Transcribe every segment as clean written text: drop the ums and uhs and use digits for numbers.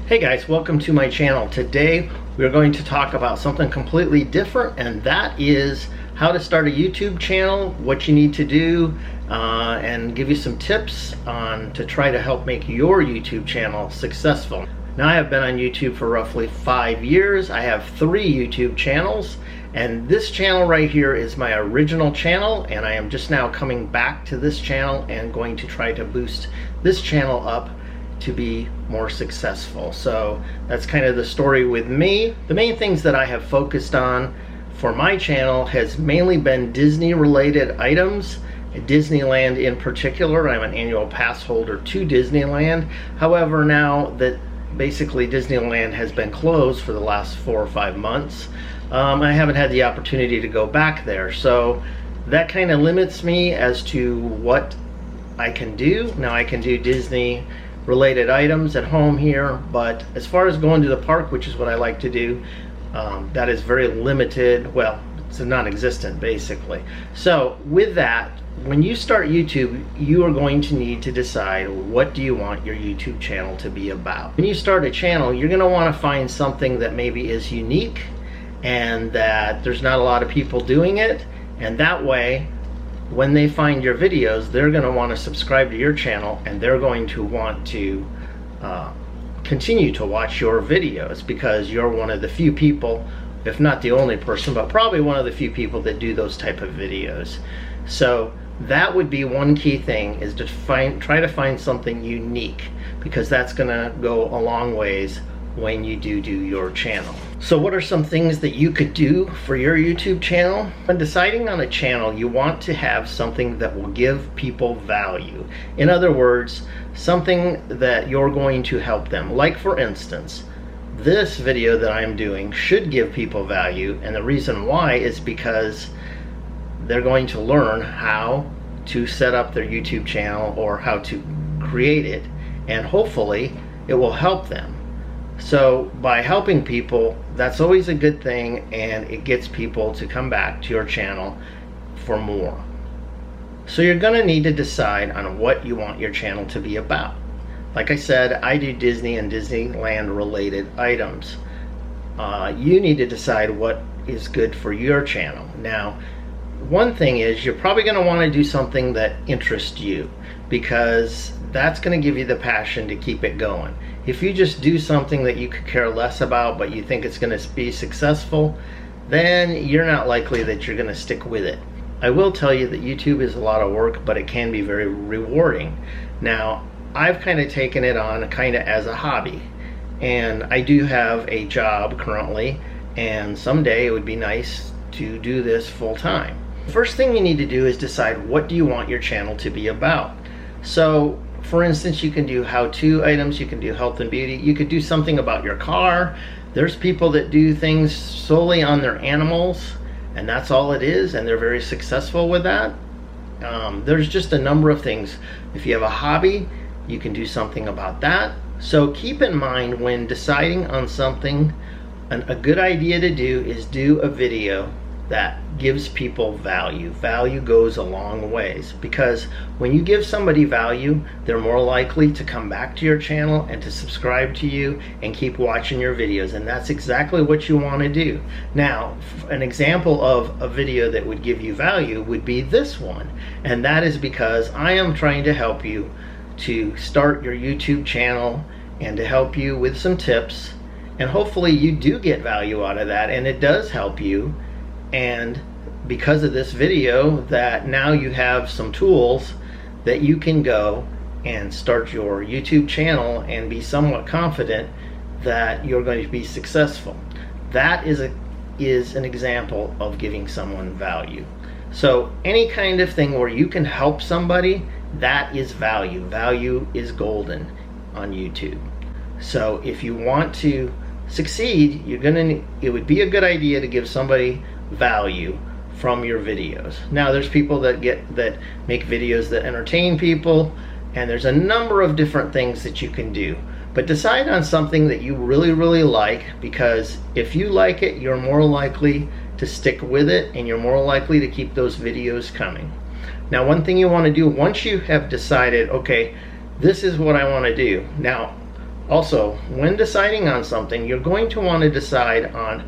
Hey guys, welcome to my channel. Today we're going to talk about something completely different, and that is how to start a YouTube channel, what you need to do, and give you some tips on to try to help make your YouTube channel successful. Now, I have been on YouTube for roughly 5 years. I have 3 YouTube channels, and this channel right here is my original channel, and I am just now coming back to this channel and going to try to boost this channel up to be more successful. So that's kind of the story with me. The main things that I have focused on for my channel has mainly been Disney related items, Disneyland in particular. I'm an annual pass holder to Disneyland. However, now that basically Disneyland has been closed for the last 4 or 5 months, I haven't had the opportunity to go back there. So that kind of limits me as to what I can do. Now I can do Disney related items at home here, but as far as going to the park, which is what I like to do, that is very limited. Well, it's non-existent basically. So with that, when you start YouTube, you are going to need to decide what do you want your YouTube channel to be about. When you start a channel, you're going to want to find something that maybe is unique and that there's not a lot of people doing it, and that way when they find your videos, they're going to want to subscribe to your channel, and they're going to want to continue to watch your videos because you're one of the few people, if not the only person, but probably one of the few people that do those type of videos. So that would be one key thing, is to try to find something unique, because that's going to go a long ways when you do your channel. So what are some things that you could do for your YouTube channel? When deciding on a channel, you want to have something that will give people value. In other words, something that you're going to help them. Like for instance, this video that I'm doing should give people value, and the reason why is because they're going to learn how to set up their YouTube channel or how to create it, and hopefully it will help them. So by helping people, that's always a good thing, and it gets people to come back to your channel for more. So you're going to need to decide on what you want your channel to be about. Like I said, I do Disney and Disneyland related items. You need to decide what is good for your channel. Now, one thing is, you're probably going to want to do something that interests you, because that's going to give you the passion to keep it going. If you just do something that you could care less about, but you think it's going to be successful, then you're not likely that you're going to stick with it. I will tell you that YouTube is a lot of work, but it can be very rewarding. Now, I've kind of taken it on kind of as a hobby, and I do have a job currently, and someday it would be nice to do this full time. The first thing you need to do is decide, what do you want your channel to be about? So for instance, you can do how-to items, you can do health and beauty, you could do something about your car. There's people that do things solely on their animals, and that's all it is, and they're very successful with that. There's just a number of things. If you have a hobby, you can do something about that. So keep in mind, when deciding on something, a good idea to do is do a video that gives people value. Value goes a long ways, because when you give somebody value, they're more likely to come back to your channel and to subscribe to you and keep watching your videos, and that's exactly what you want to do. Now, an example of a video that would give you value would be this one, and that is because I am trying to help you to start your YouTube channel and to help you with some tips, and hopefully you do get value out of that, and it does help you. And because of this video, that now you have some tools that you can go and start your YouTube channel and be somewhat confident that you're going to be successful. That is an example of giving someone value. So any kind of thing where you can help somebody, that is value. Value is golden on YouTube. So if you want to succeed, it would be a good idea to give somebody value from your videos. Now, there's people that make videos that entertain people, and there's a number of different things that you can do. But decide on something that you really like, because if you like it, you're more likely to stick with it, and you're more likely to keep those videos coming. Now, one thing you want to do once you have decided, okay, this is what I want to do. Now, Also, when deciding on something, you're going to want to decide on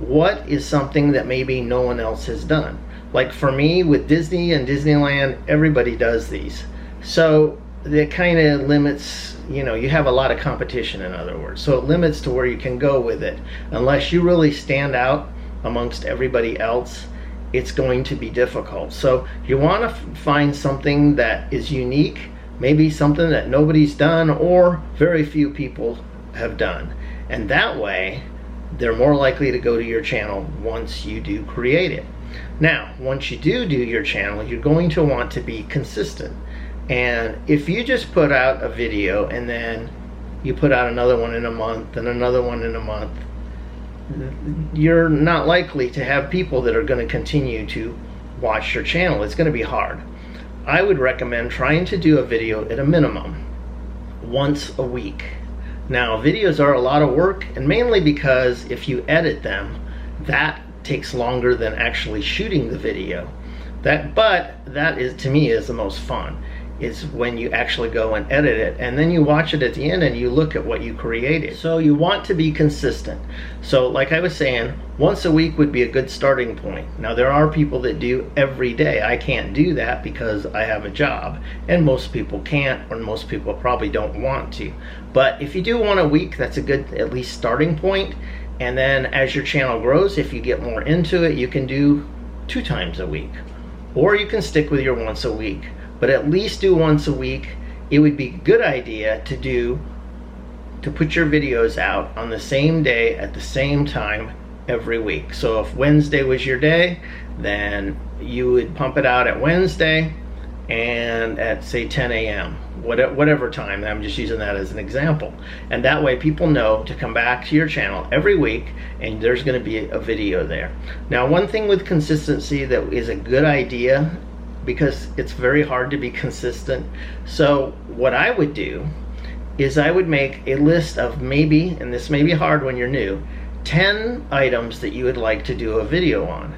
what is something that maybe no one else has done. Like for me with Disney and Disneyland, everybody does these. So that kind of limits, you know, you have a lot of competition, in other words. So it limits to where you can go with it. Unless you really stand out amongst everybody else, it's going to be difficult. So you want to find something that is unique, maybe something that nobody's done or very few people have done. And that way, they're more likely to go to your channel once you do create it. Now, once you do your channel, you're going to want to be consistent. And if you just put out a video and then you put out another one in a month and another one in a month, you're not likely to have people that are going to continue to watch your channel. It's going to be hard. I would recommend trying to do a video at a minimum once a week. Now, videos are a lot of work, and mainly because if you edit them, that takes longer than actually shooting the video. But that is, to me, is the most fun. Is when you actually go and edit it, and then you watch it at the end and you look at what you created. So you want to be consistent. So like I was saying, once a week would be a good starting point. Now there are people that do every day. I can't do that because I have a job, and most people can't, or most people probably don't want to. But if you do one a week, that's a good at least starting point. And then as your channel grows, if you get more into it, you can do 2 times a week, or you can stick with your once a week. But at least do once a week. It would be a good idea to put your videos out on the same day at the same time every week. So if Wednesday was your day, then you would pump it out at Wednesday and at say 10 a.m. whatever time. I'm just using that as an example. And that way people know to come back to your channel every week and there's going to be a video there. Now, one thing with consistency that is a good idea, because it's very hard to be consistent. So what I would do is I would make a list of maybe, and this may be hard when you're new, 10 items that you would like to do a video on.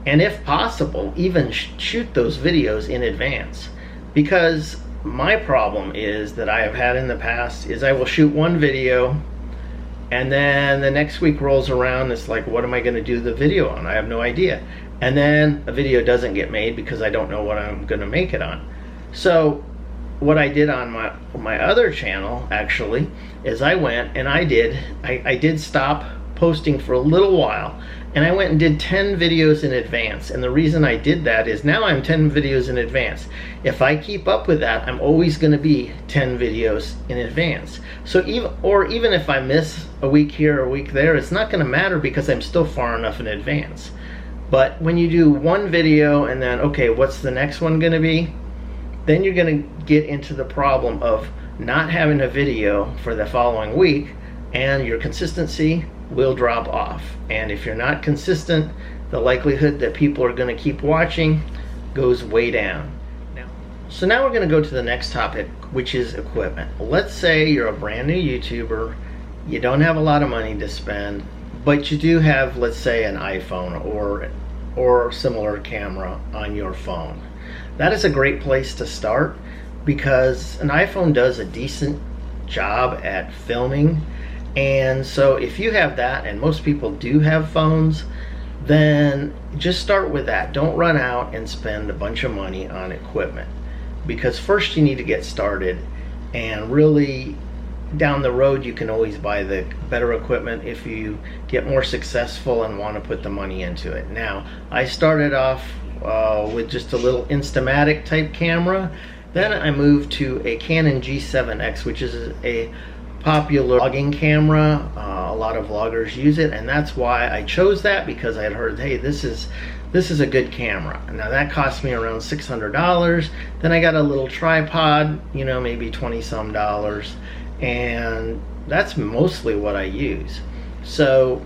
And if possible, even shoot those videos in advance. Because my problem is that I have had in the past is I will shoot one video and then the next week rolls around, it's like, what am I going to do the video on? I have no idea. And then a video doesn't get made because I don't know what I'm going to make it on. So what I did on my other channel actually is I went and I did stop posting for a little while, and I went and did 10 videos in advance. And the reason I did that is now I'm 10 videos in advance. If I keep up with that, I'm always going to be 10 videos in advance. So even if I miss a week here or a week there, it's not going to matter because I'm still far enough in advance. But when you do one video and then, okay, what's the next one going to be? Then you're going to get into the problem of not having a video for the following week, and your consistency will drop off. And if you're not consistent, the likelihood that people are going to keep watching goes way down. So now we're going to go to the next topic, which is equipment. Let's say you're a brand new YouTuber, you don't have a lot of money to spend, but you do have, let's say, an iPhone or similar camera on your phone. That is a great place to start because an iPhone does a decent job at filming. And so if you have that, and most people do have phones, then just start with that. Don't run out and spend a bunch of money on equipment, because first you need to get started, and really down the road you can always buy the better equipment if you get more successful and want to put the money into it. Now, I started off with just a little Instamatic type camera. Then I moved to a Canon G7X, which is a popular vlogging camera. A lot of vloggers use it, and that's why I chose that, because I had heard, hey, this is a good camera. Now that cost me around $600. Then I got a little tripod, you know, maybe 20 some dollars, and that's mostly what I use. So,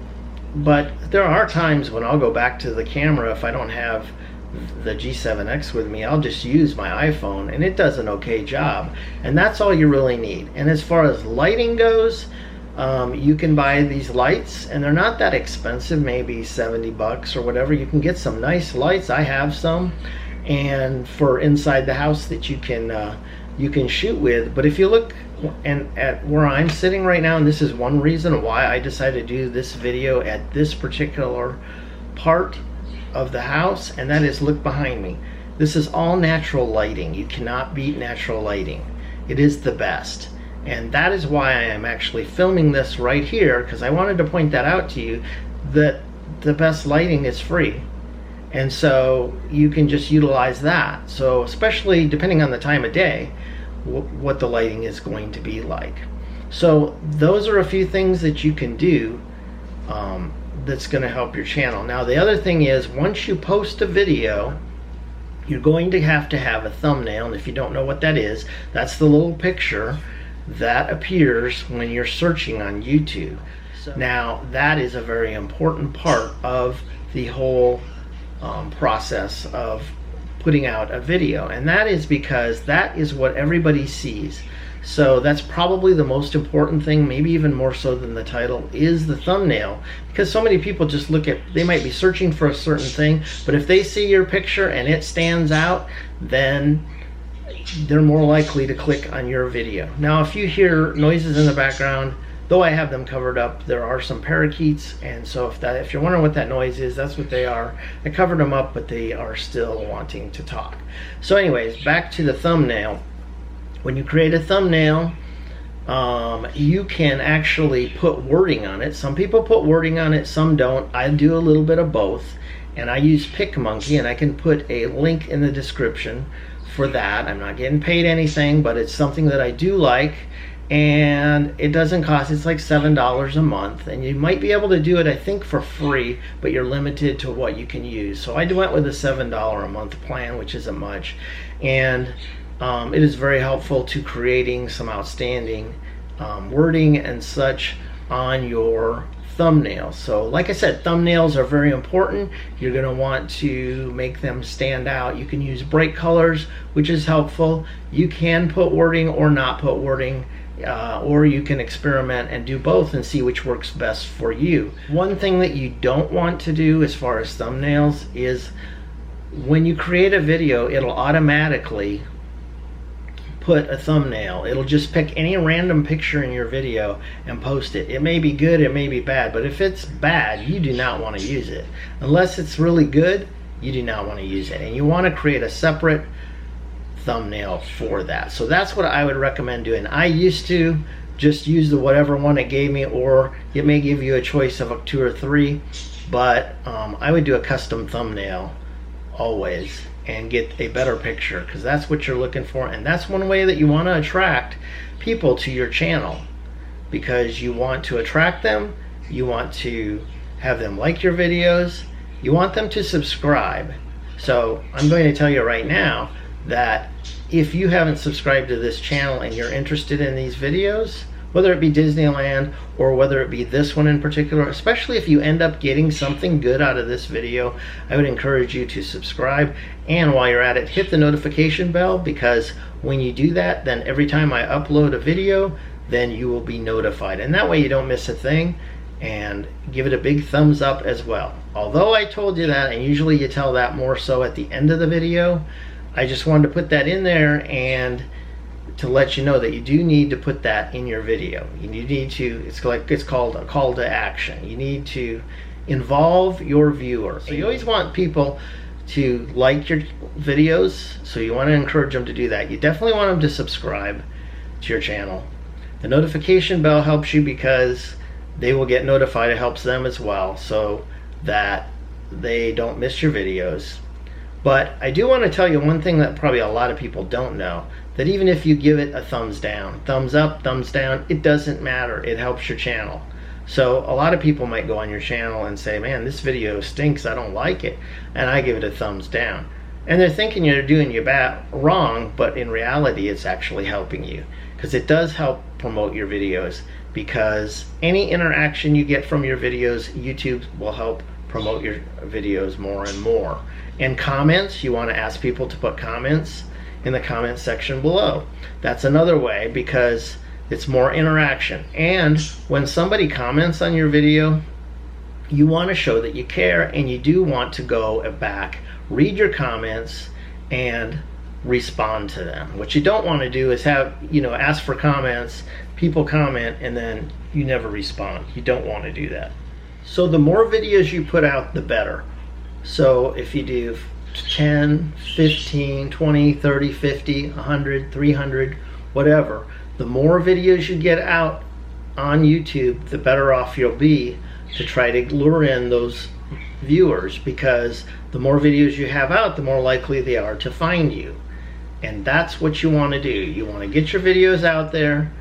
but there are times when I'll go back to the camera. If I don't have the G7X with me, I'll just use my iPhone, and it does an okay job, and that's all you really need. And as far as lighting goes, you can buy these lights, and they're not that expensive, maybe 70 bucks or whatever. You can get some nice lights. I have some, and for inside the house that you can shoot with. But if you look and at where I'm sitting right now, and this is one reason why I decided to do this video at this particular part of the house, and that is, look behind me. This is all natural lighting. You cannot beat natural lighting. It is the best. And that is why I am actually filming this right here, because I wanted to point that out to you, that the best lighting is free. And so you can just utilize that. So especially depending on the time of day, what the lighting is going to be like. So those are a few things that you can do that's going to help your channel. Now the other thing is, once you post a video, you're going to have a thumbnail. And if you don't know what that is, that's the little picture that appears when you're searching on YouTube. So now that is a very important part of the whole process of putting out a video, and that is because that is what everybody sees. So that's probably the most important thing, maybe even more so than the title, is the thumbnail, because so many people just look at, they might be searching for a certain thing, but if they see your picture and it stands out, then they're more likely to click on your video. Now if you hear noises in the background, though I have them covered up, there are some parakeets, and so if you're wondering what that noise is, that's what they are. I covered them up, but they are still wanting to talk. So anyways, back to the thumbnail. When you create a thumbnail, you can actually put wording on it. Some people put wording on it, some don't. I do a little bit of both, and I use PicMonkey, and I can put a link in the description for that. I'm not getting paid anything, but it's something that I do like. And it doesn't cost, it's like $7 a month, and you might be able to do it, I think, for free, but you're limited to what you can use. So I went with a $7 a month plan, which isn't much, and it is very helpful to creating some outstanding wording and such on your thumbnails. So like I said, thumbnails are very important. You're going to want to make them stand out. You can use bright colors, which is helpful. You can put wording or not put wording, or you can experiment and do both and see which works best for you. One thing that you don't want to do as far as thumbnails is, when you create a video, it'll automatically put a thumbnail. It'll just pick any random picture in your video and post it. It may be good, it may be bad, but if it's bad, you do not want to use it. Unless it's really good, you do not want to use it. And you want to create a separate thumbnail for that. So that's what I would recommend doing. I used to just use the whatever one it gave me, or it may give you a choice of 2 or 3, but I would do a custom thumbnail always and get a better picture, because that's what you're looking for, and that's one way that you want to attract people to your channel, because you want to attract them, you want to have them like your videos, you want them to subscribe. So I'm going to tell you right now that if you haven't subscribed to this channel and you're interested in these videos, whether it be Disneyland or whether it be this one in particular, especially if you end up getting something good out of this video, I would encourage you to subscribe. And while you're at it, hit the notification bell, because when you do that, then every time I upload a video, then you will be notified. And that way you don't miss a thing. And give it a big thumbs up as well. Although I told you that, and usually you tell that more so at the end of the video, I just wanted to put that in there and to let you know that you do need to put that in your video. You need to, it's called a call to action. You need to involve your viewer. So you always want people to like your videos, so you want to encourage them to do that. You definitely want them to subscribe to your channel. The notification bell helps you because they will get notified. It helps them as well, so that they don't miss your videos. But I do want to tell you one thing that probably a lot of people don't know, that even if you give it a thumbs down, thumbs up, thumbs down, it doesn't matter. It helps your channel. So a lot of people might go on your channel and say, man, this video stinks, I don't like it, and I give it a thumbs down. And they're thinking you're doing you wrong, but in reality it's actually helping you, because it does help promote your videos, because any interaction you get from your videos, YouTube will help promote your videos more and more. And comments, you want to ask people to put comments in the comment section below. That's another way, because it's more interaction. And when somebody comments on your video, you want to show that you care, and you do want to go back, read your comments, and respond to them. What you don't want to do is have, ask for comments, people comment, and then you never respond. You don't want to do that. So the more videos you put out, the better. So if you do 10, 15, 20, 30, 50, 100, 300, whatever, the more videos you get out on YouTube, the better off you'll be to try to lure in those viewers, because the more videos you have out, the more likely they are to find you. And that's what you want to do. You want to get your videos out there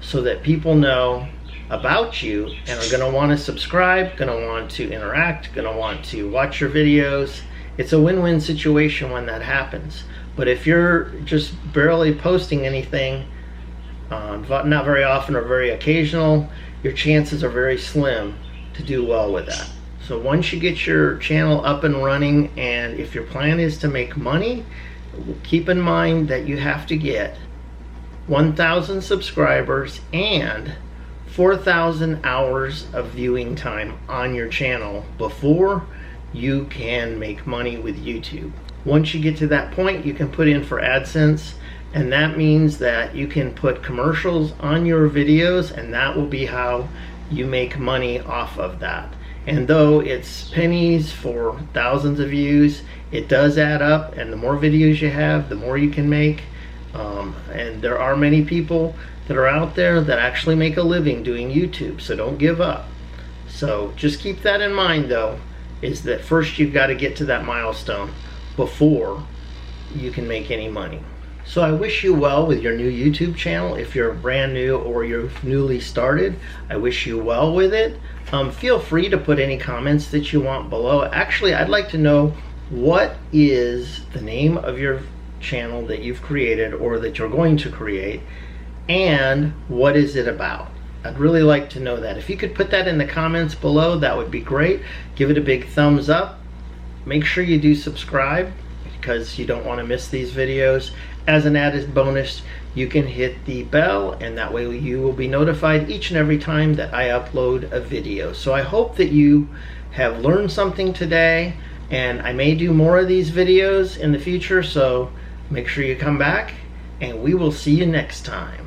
so that people know about you and are going to want to subscribe, going to want to interact, going to want to watch your videos. It's a win-win situation when that happens. But if you're just barely posting anything, not very often or very occasional, your chances are very slim to do well with that. So once you get your channel up and running, and if your plan is to make money, keep in mind that you have to get 1,000 subscribers and 4,000 hours of viewing time on your channel before you can make money with YouTube. Once you get to that point, you can put in for AdSense, and that means that you can put commercials on your videos, and that will be how you make money off of that. And though it's pennies for thousands of views, it does add up, and the more videos you have, the more you can make. And there are many people that are out there that actually make a living doing YouTube, so don't give up. So just keep that in mind, though, is that first you've got to get to that milestone before you can make any money. So I wish you well with your new YouTube channel. If you're brand new or you're newly started, I wish you well with it. Feel free to put any comments that you want below. Actually, I'd like to know, what is the name of your channel that you've created or that you're going to create, and what is it about? I'd really like to know that. If you could put that in the comments below, that would be great. Give it a big thumbs up. Make sure you do subscribe, because you don't want to miss these videos. As an added bonus, you can hit the bell, and that way you will be notified each and every time that I upload a video. So I hope that you have learned something today, and I may do more of these videos in the future, so make sure you come back, and we will see you next time.